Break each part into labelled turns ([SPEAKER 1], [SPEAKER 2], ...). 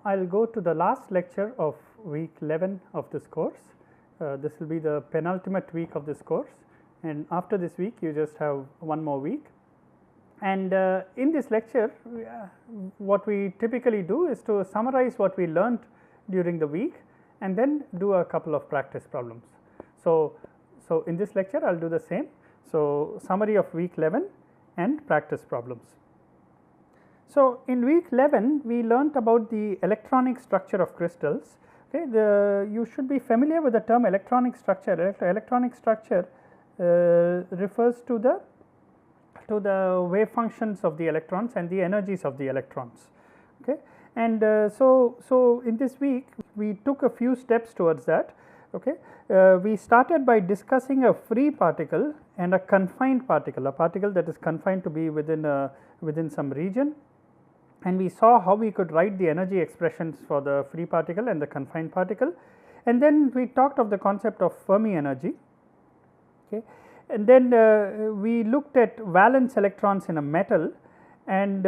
[SPEAKER 1] I will go to the last lecture of week 11 of this course. This will be the penultimate week of this course, and after this week you just have one more week. And in this lecture what we typically do is to summarize what we learned during the week and then do a couple of practice problems. So in this lecture I will do the same. So, summary of week 11 and practice problems. So, in week 11 we learnt about the electronic structure of crystals. Okay, you should be familiar with the term electronic structure. Electronic structure refers to the wave functions of the electrons and the energies of the electrons. Okay, and so in this week we took a few steps towards that. Okay, we started by discussing a free particle and a confined particle, a particle that is confined to be within some region, and we saw how we could write the energy expressions for the free particle and the confined particle, and then we talked of the concept of Fermi energy. Okay, and then we looked at valence electrons in a metal, and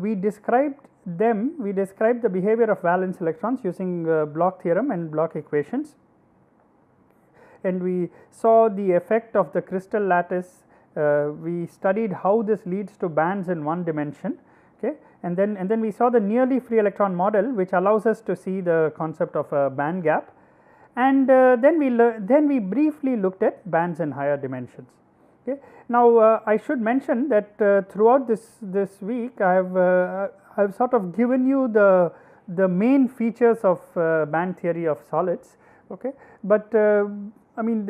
[SPEAKER 1] we described the behavior of valence electrons using Bloch theorem and Bloch equations. And we saw the effect of the crystal lattice. We studied how this leads to bands in one dimension. Okay, and then we saw the nearly free electron model, which allows us to see the concept of a band gap, and then we briefly looked at bands in higher dimensions. Okay. Now I should mention that throughout this week I have sort of given you the main features of band theory of solids. Okay, but I mean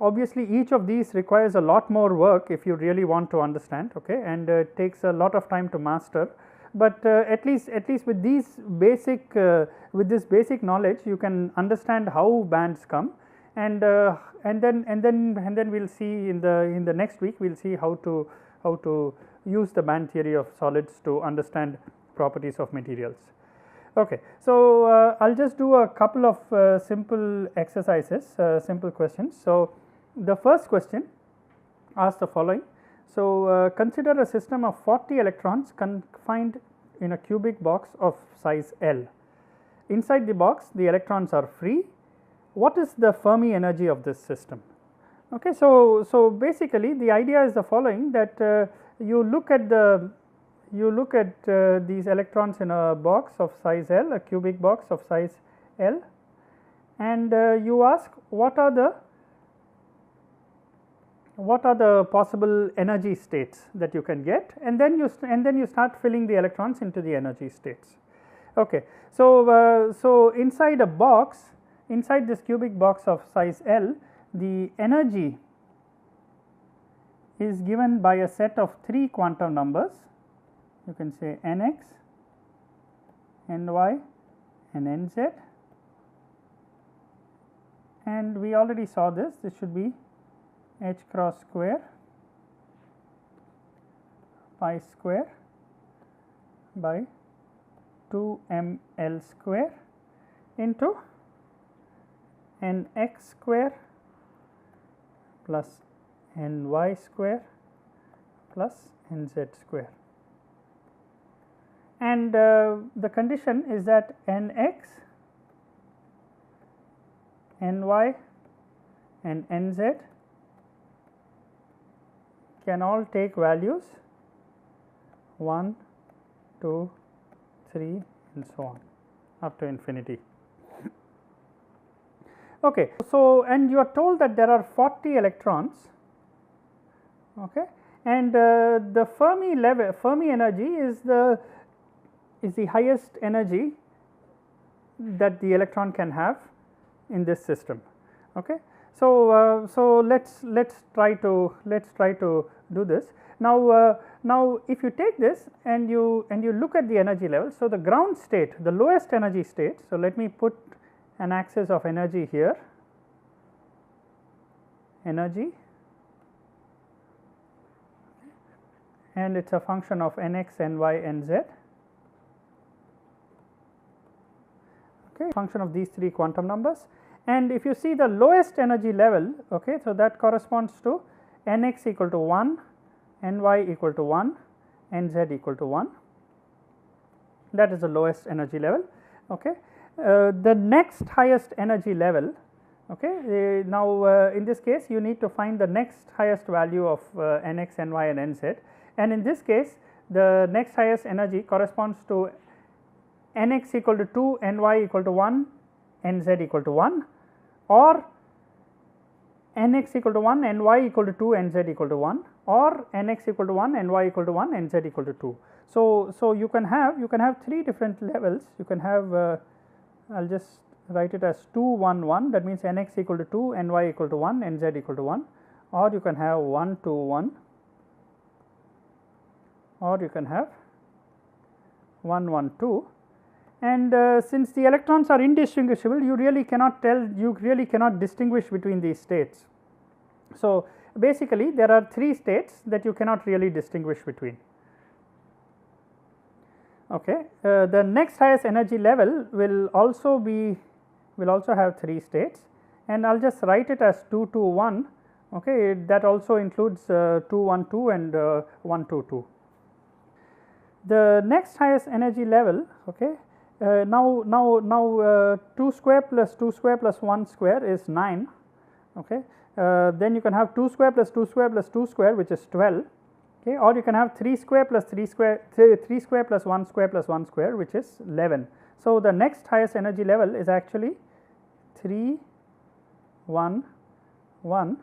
[SPEAKER 1] obviously each of these requires a lot more work if you really want to understand. Okay, and it takes a lot of time to master, but at least with these basic with this basic knowledge you can understand how bands come, and then we will see in the next week we will see how to use the band theory of solids to understand properties of materials. Okay, so I will just do a couple of simple exercises, simple questions. So the first question asks the following. So consider a system of 40 electrons confined in a cubic box of size L. Inside the box the electrons are free. What is the Fermi energy of this system? Okay, so basically the idea is the following, that you look at these electrons in a box of size L, a cubic box of size L, and you ask what are the possible energy states that you can get, and then you start filling the electrons into the energy states. Okay, so inside a box, inside this cubic box of size L, the energy is given by a set of 3 quantum numbers. You can say nx, ny and nz, and we already saw this should be h cross square pi square by 2 m l square into nx square plus ny square plus nz square. And the condition is that nx, ny and nz can all take values 1, 2, 3 and so on up to infinity. Okay, so and you are told that there are 40 electrons. Okay, and the Fermi energy is the highest energy that the electron can have in this system. Okay, so let's try to do this now. Now if you take this and you look at the energy level, so the ground state, the lowest energy state, so let me put an axis of energy here, energy, and it is a function of nx, ny, nz. Okay, function of these 3 quantum numbers, and if you see the lowest energy level, okay, so that corresponds to nx equal to 1, ny equal to 1, nz equal to 1. That is the lowest energy level. Okay. The next highest energy level, okay, now in this case you need to find the next highest value of Nx, Ny and Nz, and in this case the next highest energy corresponds to Nx equal to 2, Ny equal to 1, Nz equal to 1, or Nx equal to 1, Ny equal to 2, Nz equal to 1, or Nx equal to 1, Ny equal to 1, Nz equal to 2. So you can have 3 different levels. You can have I will just write it as 2 1 1, that means Nx equal to 2, Ny equal to 1, Nz equal to 1, or you can have 1 2 1, or you can have 1 1 2. And since the electrons are indistinguishable, you really cannot distinguish between these states. So basically there are 3 states that you cannot really distinguish between. Okay. The next highest energy level will also have 3 states, and I will just write it as 2 2 1. Okay. That also includes 2 1 2 and 1 2 2. The next highest energy level, okay, now 2 square plus 2 square plus 1 square is 9. Okay. Then you can have 2 square plus 2 square plus 2 square, which is 12. Okay, or you can have 3 square plus 3 square plus 1 square plus 1 square, which is 11. So the next highest energy level is actually 3 1 1,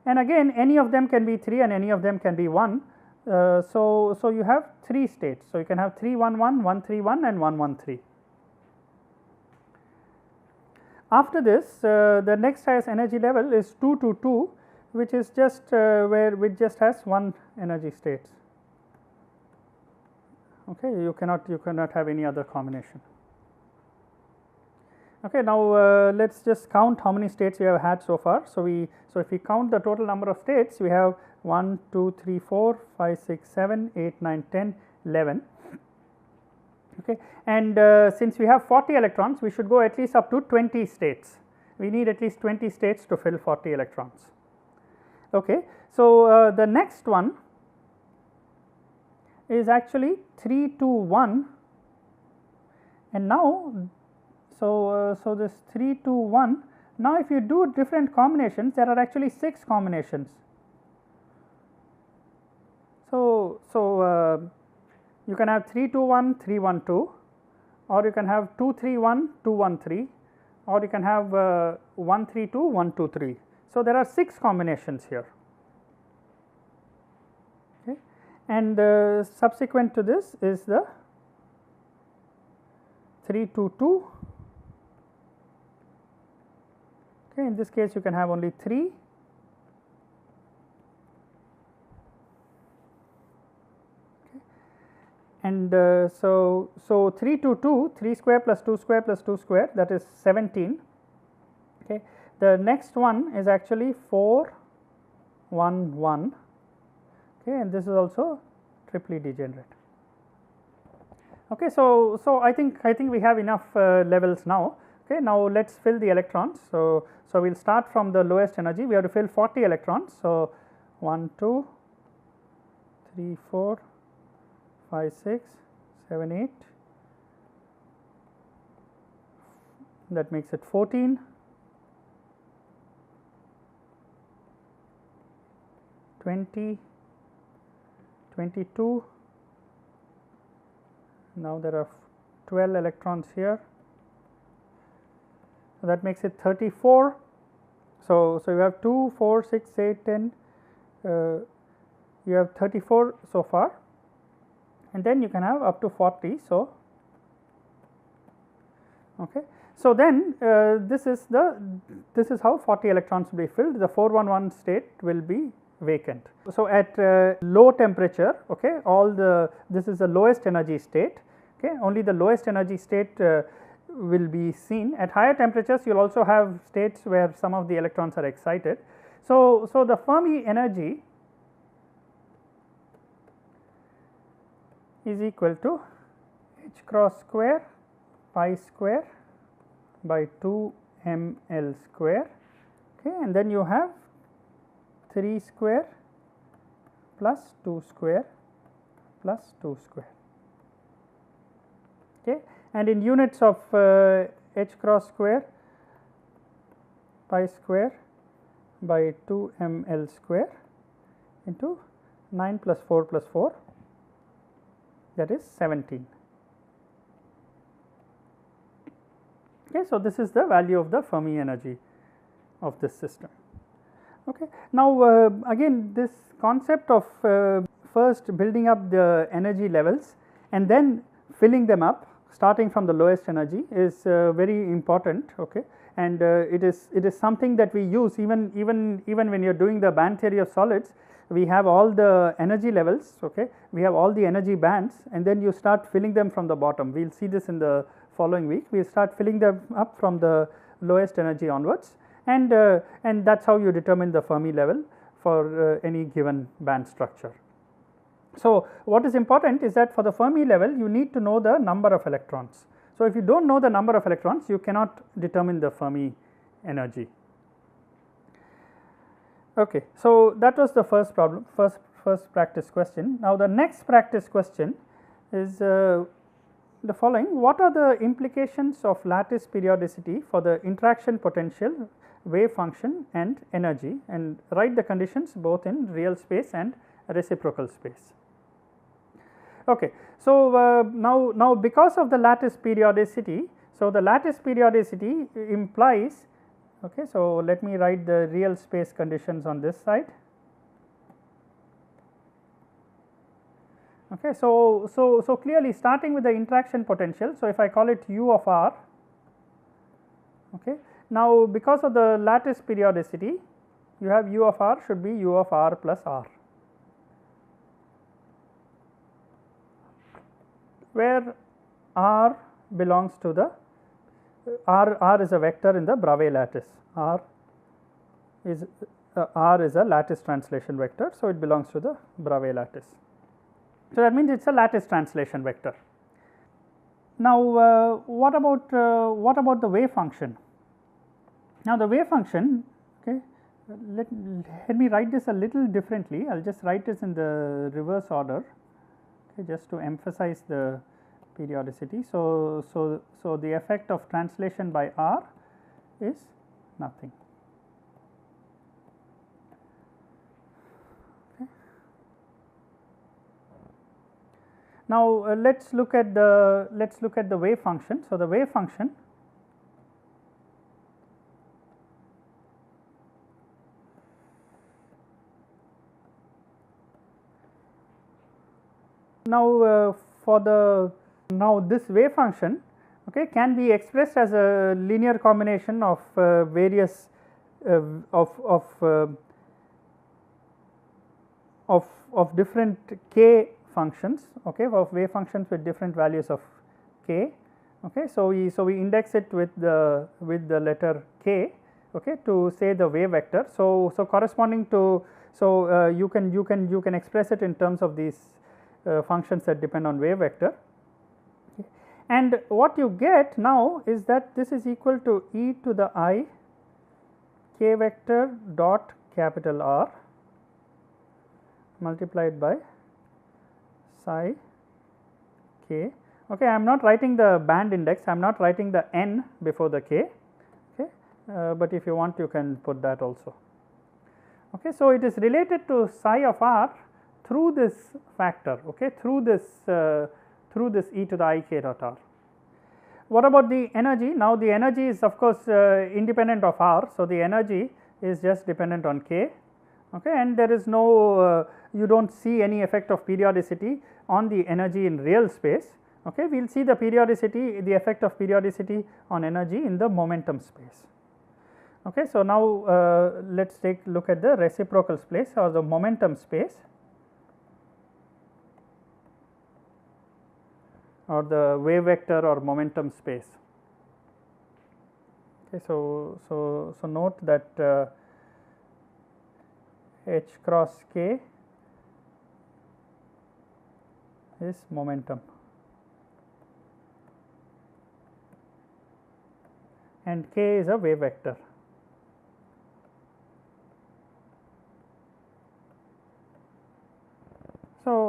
[SPEAKER 1] and again any of them can be 3 and any of them can be 1. So you have 3 states. So you can have 3 1 1, 1 3 1 and 1 1 3. After this, the next highest energy level is 2 2 2, which is just which just has 1 energy states. Okay, you cannot have any other combination. Okay, now let us just count how many states we have had so far. So if we count the total number of states, we have 1 2 3 4 5 6 7 8 9 10 11. Okay, and since we have 40 electrons, we should go at least up to 20 states. We need at least 20 states to fill 40 electrons. Okay, so the next one is actually 3 2 1, and now so this 3 2 1. Now if you do different combinations, there are actually 6 combinations. So you can have 3 2 1 3 1 2, or you can have 2 3 1 2 1 3, or you can have 1 3 2 1 2 3. So there are 6 combinations here. Okay. And subsequent to this is the 3 2 2. Okay, in this case you can have only 3. And so 3 2 2, 3 square plus 2 square plus 2 square, that is 17. Okay. The next one is actually 4 1 1. Okay, and this is also triply degenerate. Okay, so I think we have enough levels now. Okay, now let us fill the electrons. So we will start from the lowest energy. We have to fill 40 electrons. So 1 2 3 4 5 6 7 8, that makes it 14, 20, 22. Now there are 12 electrons here, so that makes it 34. So you have 2 4 6 8 10, you have 34 so far, and then you can have up to 40. So okay, so then this is how 40 electrons will be filled. The 411 state will be vacant. So at low temperature, okay, this is the lowest energy state. Okay, only the lowest energy state will be seen. At higher temperatures, you will also have states where some of the electrons are excited. So the Fermi energy is equal to h cross square pi square by 2 ml square. Okay, and then you have 3 square plus 2 square plus 2 square. Okay, and in units of h cross square pi square by 2 ml square into 9 plus 4 plus 4, that is 17. Okay, so this is the value of the Fermi energy of this system. Okay. Now, again this concept of first building up the energy levels and then filling them up starting from the lowest energy is very important. Okay. And it is something that we use even when you are doing the band theory of solids. We have all the energy levels, okay. We have all the energy bands, and then you start filling them from the bottom. We will see this in the following week. We start filling them up from the lowest energy onwards, and that is how you determine the Fermi level for any given band structure. So, what is important is that for the Fermi level you need to know the number of electrons. So, if you do not know the number of electrons, you cannot determine the Fermi energy. Okay. So, that was the first problem, first practice question. Now, the next practice question is the following: what are the implications of lattice periodicity for the interaction potential, wave function and energy, and write the conditions both in real space and reciprocal space. Okay. So, now because of the lattice periodicity, so the lattice periodicity implies, okay, so let me write the real space conditions on this side. Okay. So clearly starting with the interaction potential, so if I call it u of r, okay. Now, because of the lattice periodicity, you have u of r should be u of r plus r, where r belongs to the r is a vector in the Bravais lattice. R is a lattice translation vector, so it belongs to the Bravais lattice. So, that means it is a lattice translation vector. Now, what about the wave function? Now, the wave function, okay, let me write this a little differently. I will just write this in the reverse order, okay, just to emphasize the periodicity. So, the effect of translation by r is nothing. Okay. Now, let us look at the wave function. So, the wave function now now this wave function, okay, can be expressed as a linear combination of various of different k functions, okay, of wave functions with different values of k. Okay. So, we index it with the letter k, okay, to say the wave vector. So, corresponding to, so you can express it in terms of these functions that depend on wave vector. Okay. And what you get now is that this is equal to e to the I k vector dot capital R multiplied by psi k. Okay, I am not writing the band index, I am not writing the n before the k, okay, but if you want you can put that also. Okay. So, it is related to psi of r through this factor, okay, through this e to the I k dot r. What about the energy? Now, the energy is of course independent of r. So, the energy is just dependent on k, okay, and there is no you do not see any effect of periodicity on the energy in real space. Okay. We will see the periodicity, the effect of periodicity on energy in the momentum space. Okay. So, now let us take a look at the reciprocal space or the momentum space, or the wave vector or momentum space. Okay. So note that h cross k is momentum and k is a wave vector.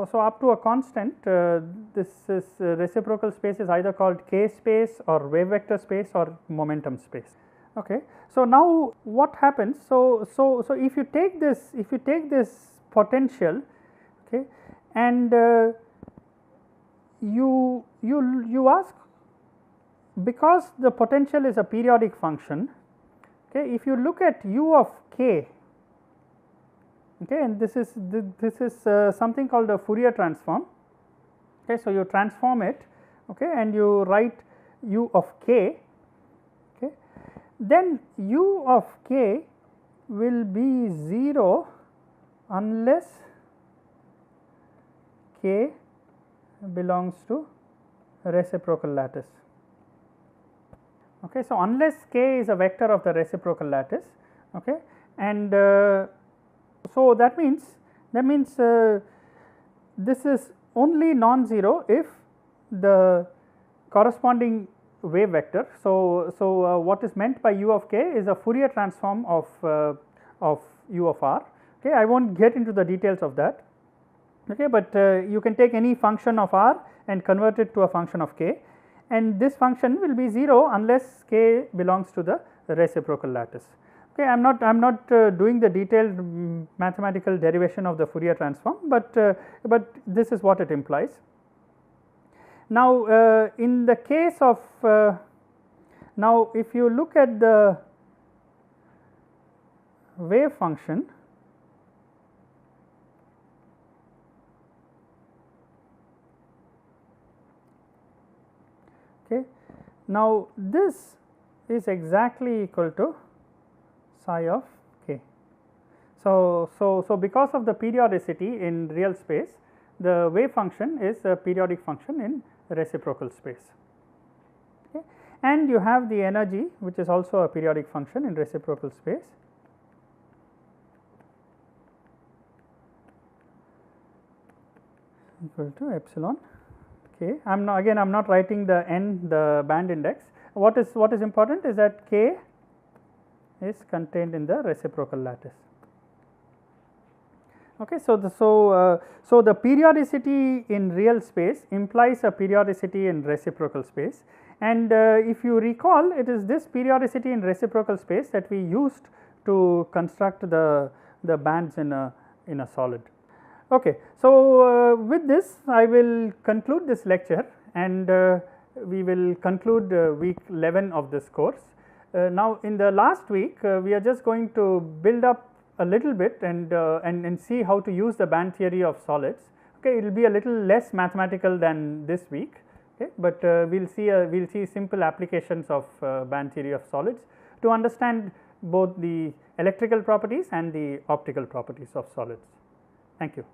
[SPEAKER 1] so up to a constant, this is reciprocal space is either called k space or wave vector space or momentum space. Okay. So now what happens? So if you take this potential, okay, and you ask, because the potential is a periodic function, okay, if you look at u of k, okay, and this is something called a Fourier transform. Okay, so you transform it, okay, and you write u of k, okay, then u of k will be 0 unless k belongs to reciprocal lattice. Okay, so unless k is a vector of the reciprocal lattice, okay, and so that means this is only non-zero if the corresponding wave vector. So what is meant by u of k is a Fourier transform of u of r. Okay, I won't get into the details of that. Okay, but you can take any function of r and convert it to a function of k, and this function will be 0 unless k belongs to the reciprocal lattice. Okay, I am not doing the detailed mathematical derivation of the Fourier transform, but this is what it implies. Now, in the case of now, if you look at the wave function, okay, now this is exactly equal to psi of k. So because of the periodicity in real space, the wave function is a periodic function in reciprocal space. Okay. And you have the energy, which is also a periodic function in reciprocal space. Equal to epsilon k. I am not writing the n, the band index. What is important is that k is contained in the reciprocal lattice. Okay, so the periodicity in real space implies a periodicity in reciprocal space, and if you recall, it is this periodicity in reciprocal space that we used to construct the bands in a solid. Okay, so with this I will conclude this lecture, and we will conclude week 11 of this course. Now, in the last week we are just going to build up a little bit and see how to use the band theory of solids. Okay, it will be a little less mathematical than this week, okay, but we will see simple applications of band theory of solids to understand both the electrical properties and the optical properties of solids. Thank you.